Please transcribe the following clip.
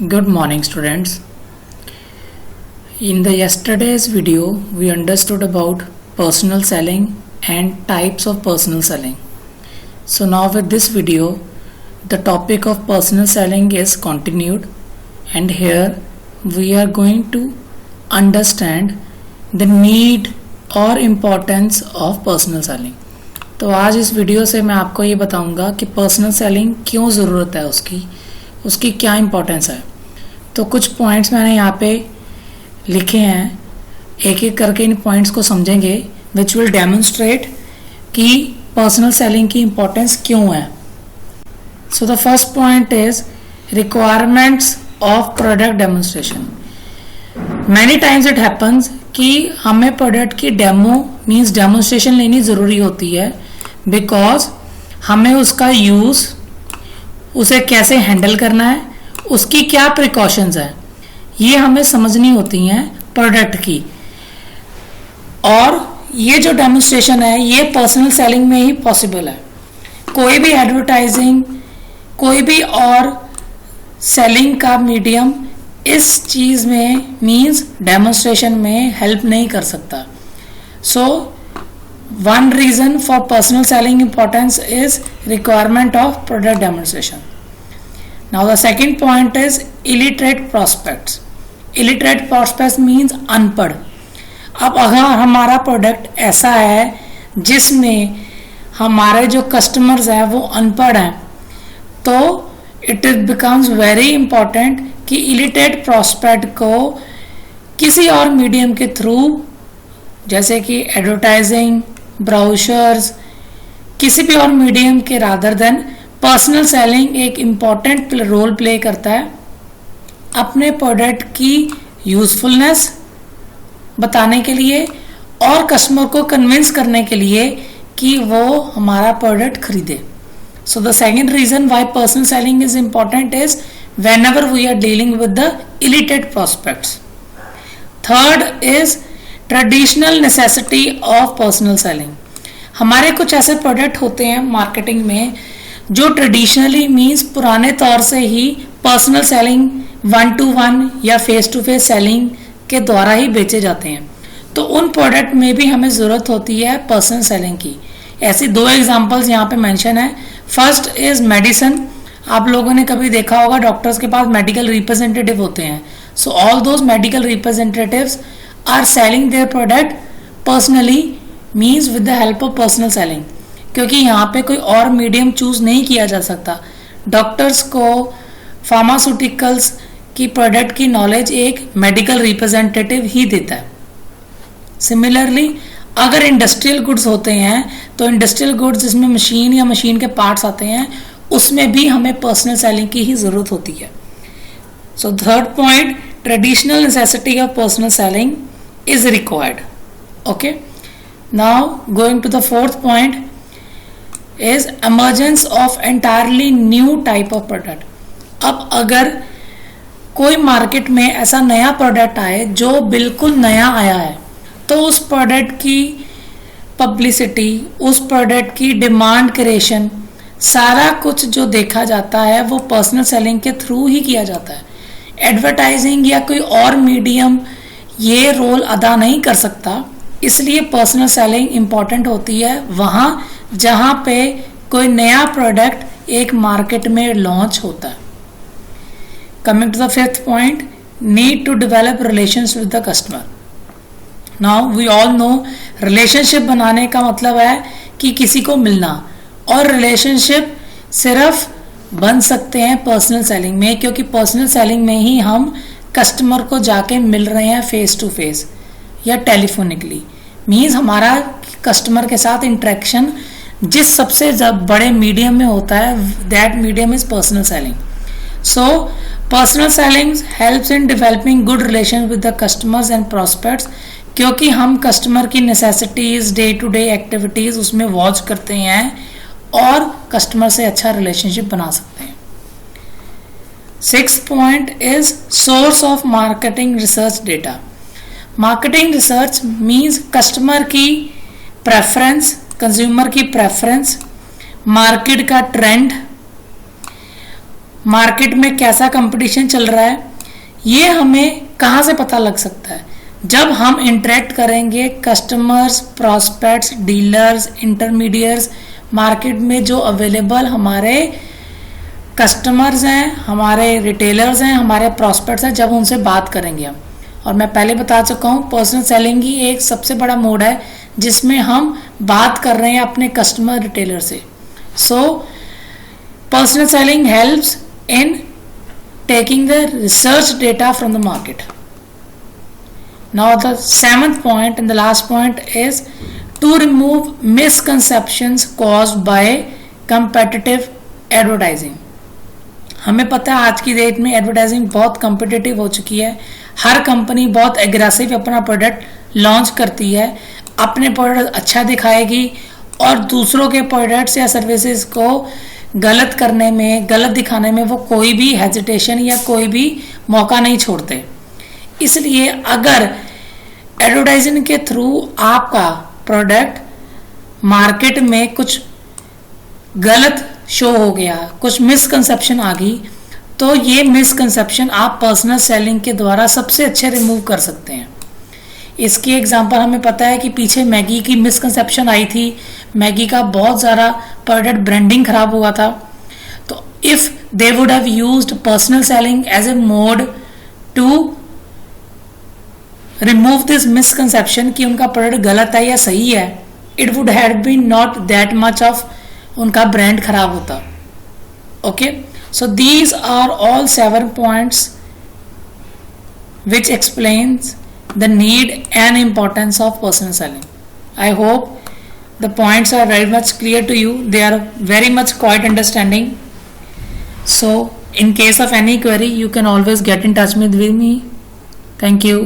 Good morning, students. In the yesterday's video, we understood about personal selling and types of personal selling. So now with this video, the topic of personal selling is continued, and here we are going to understand the need और importance of personal selling. तो आज इस video से मैं आपको ये बताऊंगा कि पर्सनल सेलिंग क्यों ज़रूरत है, उसकी क्या इम्पोर्टेंस है. तो कुछ पॉइंट्स मैंने यहाँ पे लिखे हैं, एक एक करके इन पॉइंट्स को समझेंगे विच विल डेमोन्स्ट्रेट कि पर्सनल सेलिंग की इम्पोर्टेंस क्यों है. So the first point is requirements of product demonstration. Many times it happens कि हमें प्रोडक्ट की डेमो मीन्स डेमोन्स्ट्रेशन लेनी ज़रूरी होती है, बिकॉज हमें उसका यूज़, उसे कैसे हैंडल करना है, उसकी क्या प्रिकॉशंस है, ये हमें समझनी होती हैं प्रोडक्ट की. और ये जो डेमोन्स्ट्रेशन है ये पर्सनल सेलिंग में ही पॉसिबल है. कोई भी एडवर्टाइजिंग, कोई भी और सेलिंग का मीडियम इस चीज़ में मीन्स डेमोन्स्ट्रेशन में हेल्प नहीं कर सकता. So one reason for personal selling importance is requirement of product demonstration. Now the second point is illiterate prospects. Illiterate prospects means अनपढ़. अब अगर हमारा प्रोडक्ट ऐसा है जिसमें हमारे जो कस्टमर्स हैं वो अनपढ़ हैं, तो इट बिकम्स वेरी इंपॉर्टेंट कि इलिटरेट प्रोस्पेक्ट को किसी और मीडियम के थ्रू, जैसे कि एडवर्टाइजिंग, ब्राउशर्स, किसी भी और मीडियम के रादर देन पर्सनल सेलिंग एक इम्पॉर्टेंट रोल प्ले करता है अपने प्रोडक्ट की यूजफुलनेस बताने के लिए और कस्टमर को कन्विंस करने के लिए कि वो हमारा प्रोडक्ट खरीदे. So the second reason why personal selling is important is whenever we are dealing with the illiterate prospects. Third is traditional necessity of personal selling. हमारे कुछ ऐसे प्रोडक्ट होते हैं मार्केटिंग में जो ट्रेडिशनली मीन्स पुराने तौर से ही पर्सनल सेलिंग, 1-to-1 या फेस टू फेस सेलिंग के द्वारा ही बेचे जाते हैं. तो उन प्रोडक्ट में भी हमें ज़रूरत होती है पर्सनल सेलिंग की. ऐसी दो एग्जांपल्स यहाँ पे मेंशन है. First is medicine. आप लोगों ने कभी देखा होगा डॉक्टर्स के पास मेडिकल रिप्रेजेंटेटिव होते हैं. So all those medical representatives are selling their product personally means with the help of personal selling, क्योंकि यहाँ पे कोई और मीडियम चूज नहीं किया जा सकता. डॉक्टर्स को फार्मास्यूटिकल्स की प्रोडक्ट की नॉलेज एक मेडिकल रिप्रेजेंटेटिव ही देता है. सिमिलरली अगर इंडस्ट्रियल गुड्स होते हैं तो इंडस्ट्रियल गुड्स जिसमें मशीन या मशीन के पार्ट्स आते हैं उसमें भी हमें पर्सनल सेलिंग की ही जरूरत होती है. So third point, traditional necessity of personal selling is required. Okay, now going to the fourth point is emergence of entirely new type of product. अब अगर कोई मार्केट में ऐसा नया प्रोडक्ट आए जो बिल्कुल नया आया है, तो उस प्रोडक्ट की पब्लिसिटी, उस प्रोडक्ट की डिमांड क्रिएशन, सारा कुछ जो देखा जाता है वो पर्सनल सेलिंग के थ्रू ही किया जाता है. एडवर्टाइजिंग या कोई और मीडियम ये रोल अदा नहीं कर सकता. इसलिए पर्सनल सेलिंग इंपॉर्टेंट होती है वहाँ जहाँ पे कोई नया प्रोडक्ट एक मार्केट में लॉन्च होता है. Coming to the fifth point, need to develop relations with the customer. Now we all know relationship बनाने का मतलब है कि किसी को मिलना, और रिलेशनशिप सिर्फ बन सकते हैं पर्सनल सेलिंग में, क्योंकि पर्सनल सेलिंग में ही हम कस्टमर को जाके मिल रहे हैं फेस टू फेस या टेलीफोनिकली. मीन्स हमारा कस्टमर के साथ इंटरेक्शन जिस सबसे बड़े मीडियम में होता है, that medium is personal selling. So personal selling helps in developing good relation with the customers and prospects, क्योंकि हम कस्टमर की necessities, day to day activities उसमें वॉच करते हैं और कस्टमर से अच्छा रिलेशनशिप बना सकते हैं. Six point is source of marketing research data. Marketing research means customer की प्रेफरेंस, कंज्यूमर की प्रेफरेंस, मार्केट का ट्रेंड मार्केट में कैसा कंपटीशन चल रहा है, ये हमें कहाँ से पता लग सकता है? जब हम इंटरेक्ट करेंगे customers, prospects, dealers, intermediates, market में जो अवेलेबल हमारे कस्टमर्स हैं, हमारे रिटेलर्स हैं, हमारे प्रॉस्पेक्ट्स हैं, जब उनसे बात करेंगे हम। और मैं पहले बता चुका हूँ पर्सनल सेलिंग ही एक सबसे बड़ा मोड है जिसमें हम बात कर रहे हैं अपने कस्टमर रिटेलर से। सो personal selling helps in taking the research data from the market. Now the seventh point and the last point is to remove misconceptions caused by competitive advertising. हमें पता है आज की डेट में एडवर्टाइजिंग बहुत competitive हो चुकी है। हर कंपनी बहुत एग्रेसिव अपना प्रोडक्ट लॉन्च करती है, अपने प्रोडक्ट अच्छा दिखाएगी और दूसरों के प्रोडक्ट्स या सर्विसेज को गलत करने में, गलत दिखाने में वो कोई भी हेजिटेशन या कोई भी मौका नहीं छोड़ते। इसलिए अगर एडवर्टाइजिंग के थ्रू आपका प्रोडक्ट मार्केट में कुछ गलत शो हो गया, कुछ मिसकंसेप्शन आ गई, तो ये मिसकंसेप्शन आप पर्सनल सेलिंग के द्वारा सबसे अच्छे रिमूव कर सकते हैं। इसकी एग्जांपल हमें पता है कि पीछे मैगी की मिसकंसेप्शन आई थी, मैगी का बहुत ज़्यादा प्रोडक्ट ब्रांडिंग खराब हुआ था। तो if they would have used personal selling as a mode to remove this misconception कि उनका प्रोडक्ट गलत है या सही है, it would have been not that much of उनका ब्रांड खराब होता। Okay, so these are all 7 points which explains the need and importance of personal selling. I hope the points are very much clear to you. They are very much quite understanding. So in case of any query, you can always get in touch with me. Thank you.